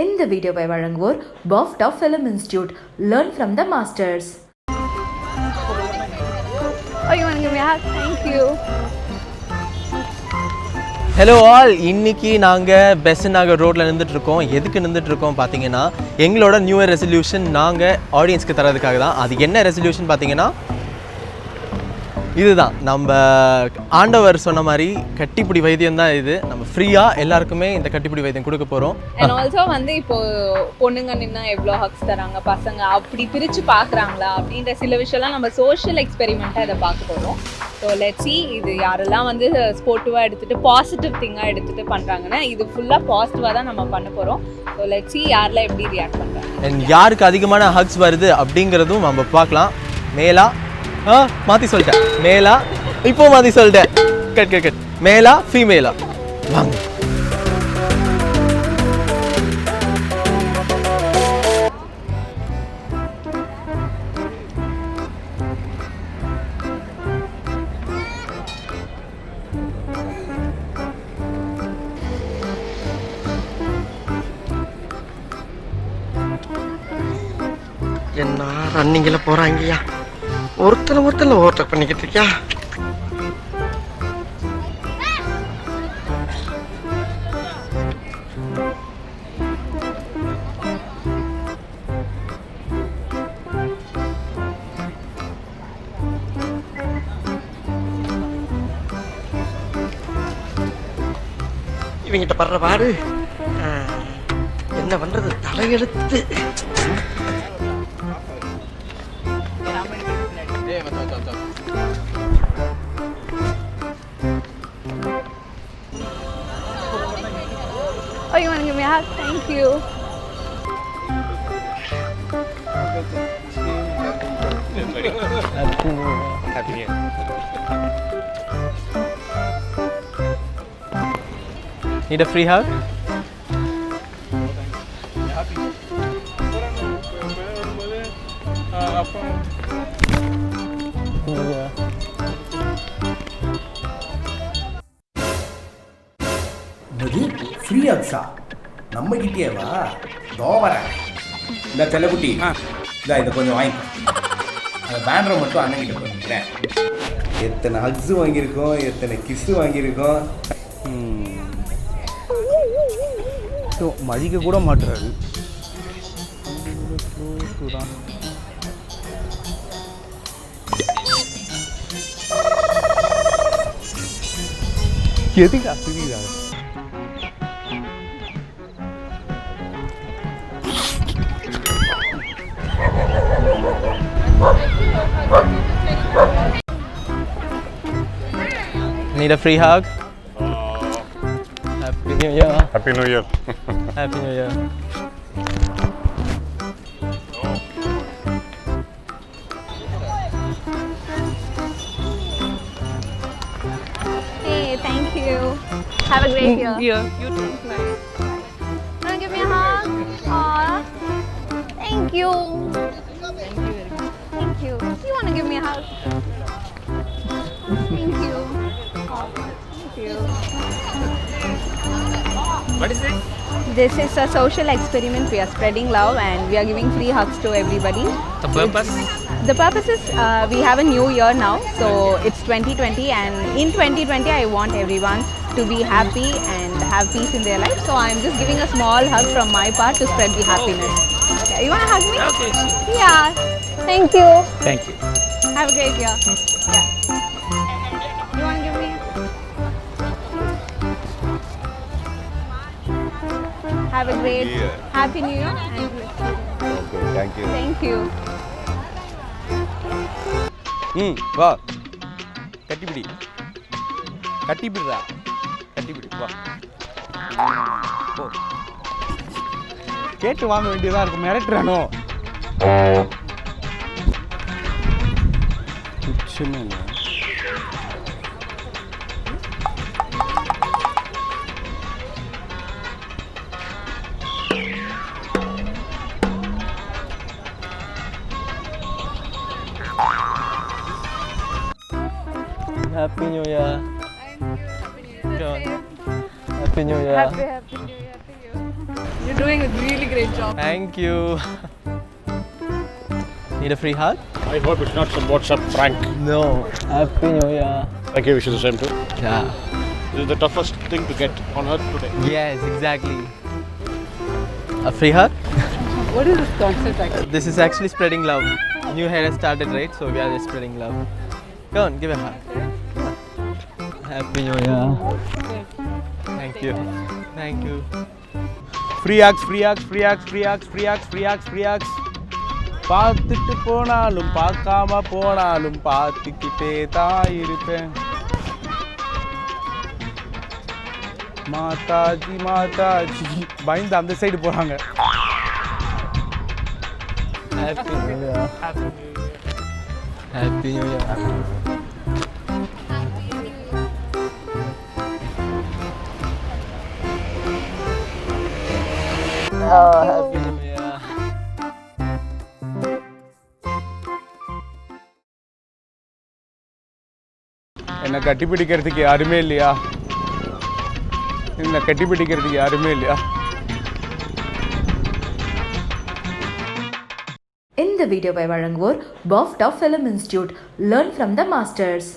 இந்த வீடியோவை வழங்குவோர் BOFTA film institute. Learn from the masters. Hello all, இன்னைக்கு நாங்கள் பெசன்ட் ரோட்டில் நின்றுட்டுருக்கோம். எதுக்கு நின்றுட்டுருக்கோம் பார்த்தீங்கன்னா, எங்களோட நியூ இயர் ரெசல்யூஷன் நாங்கள் ஆடியன்ஸ்க்கு தரதுக்காக தான். அது என்ன ரெசல்யூஷன் பார்த்தீங்கன்னா, இதுதான் நம்ம ஆண்டவர் சொன்ன மாதிரி கட்டிப்பிடி வைத்தியம் தான் இது. நம்ம ஃப்ரீயாக எல்லாருக்குமே இந்த கட்டிப்பிடி வைத்தியம் கொடுக்க போகிறோம். அண்ட் ஆல்சோ வந்து இப்போது பொண்ணுங்க நின்னா எவ்வளோ ஹக்ஸ் தராங்க, பசங்க அப்படி பிரித்து பார்க்குறாங்களா அப்படின்ற சில விஷயம்லாம் நம்ம சோஷியல் எக்ஸ்பெரிமெண்ட்டாக இதை பார்க்க போகிறோம். ஸோ லெட்ஸ் see இது யாரெல்லாம் வந்து ஸ்போர்ட்டிவாக எடுத்துகிட்டு பாசிட்டிவ் திங்காக எடுத்துகிட்டு பண்ணுறாங்கன்னா இது ஃபுல்லாக பாசிட்டிவாக தான் நம்ம பண்ண போகிறோம். ஸோ லெட்ஸ் see யாரெல்லாம் எப்படி ரியாக்ட் பண்ணுறாங்க அண்ட் யாருக்கு அதிகமான ஹக்ஸ் வருது அப்படிங்கிறதும் நம்ம பார்க்கலாம். மேலா மாற்றி சொல்லிட்டேன், மேலா இப்போ மாற்றி சொல்லிட்டேன், கட் மேலா ஃபீமேலா வாங்க. என்ன ரன்னிங்கில் போகிறாங்கய்யா, ஒருத்தர் ஓவர்டேக் பண்ணிக்கிட்டு இருக்கியா? இவங்கிட்ட படுற பாடு என்ன பண்றது, தலையெழுத்து. Oh, you want to give me a hug? Thank you. Happy New Year. Need a free hug? Free ஹக்ஸா நம்ம கிட்டேவா? தோ வரேன். இந்த செல்லக்குட்டி இதை கொஞ்சம் வாங்கிக்கோ. அந்த பேண்டரை மட்டும் அண்ணன் கிட்ட பண்ணிக்கிறேன். எத்தனை ஹக்ஸு வாங்கியிருக்கோம், எத்தனை கிஸ்ஸு வாங்கியிருக்கோம். மதிக்க கூட மாட்டுறாரு. எதுக்கு அசுதிதா? Need a free hug? Happy New Year. Happy New Year. Happy New Year. Hey, thank you. Have a great year. You too. Bye. Wanna give me a hug? Aw, thank you. Thank you. You wanna give me a hug? Thank you. Thank you. What is it? This is a social experiment. We are spreading love and we are giving free hugs to everybody. The purpose? The purpose is we have a new year now, so it's 2020, and in 2020 I want everyone to be happy and have peace in their life. So I'm just giving a small hug from my part to spread the happiness. Okay, you wanna hug me? Okay. Yeah. Thank you. Thank you. Have a great year. Yeah. You wanna give me? Have a great Happy New Year and blessed year. Okay, thank you. Thank you. வா கட்டிப்பிடி, கட்டிப்பிடுறா, கட்டிப்பிடி வா. கேட்டு வாங்க வேண்டியதாக இருக்கும். மிரட்டுறானோ துச்சமே இல்லை. Happy New Year. Happy New Year. Happy New Year. Happy New Year to you. You're doing a really great job. Thank you. Need a free hug? I hope it's not some WhatsApp prank. No. Happy New Year. Thank you, wish you the same too. Yeah. This is the toughest thing to get on earth today. Yes, exactly. A free hug? What is this concept actually? This is actually spreading love. New hair has started, right? So we are just spreading love. Go on, give a hug. Happy New Year. Thank you. Thank you. Free ஆக்ஸ் free ஆக்ஸ் free ஆக்ஸ் free ஆக்ஸ் free ஆக்ஸ் free ஆக்ஸ் free ஆக்ஸ் பார்த்துட்டு போனாலும் பார்க்காம போனாலும் பார்த்துக்கிட்டே தான் இருப்பேன் மாதாஜி மாதாஜி பயந்து அந்த சைடு போகிறாங்க. Happy New Year. Happy New Year. Oh, Happy New Year. என்னை கட்டி பிடிக்கிறதுக்கு யாருமே இல்லையா? என்னை கட்டி பிடிக்கிறதுக்கு யாருமே இல்லையா? இந்த வீடியோவை வழங்குவோர் BAFTA film institute. Learn from the masters.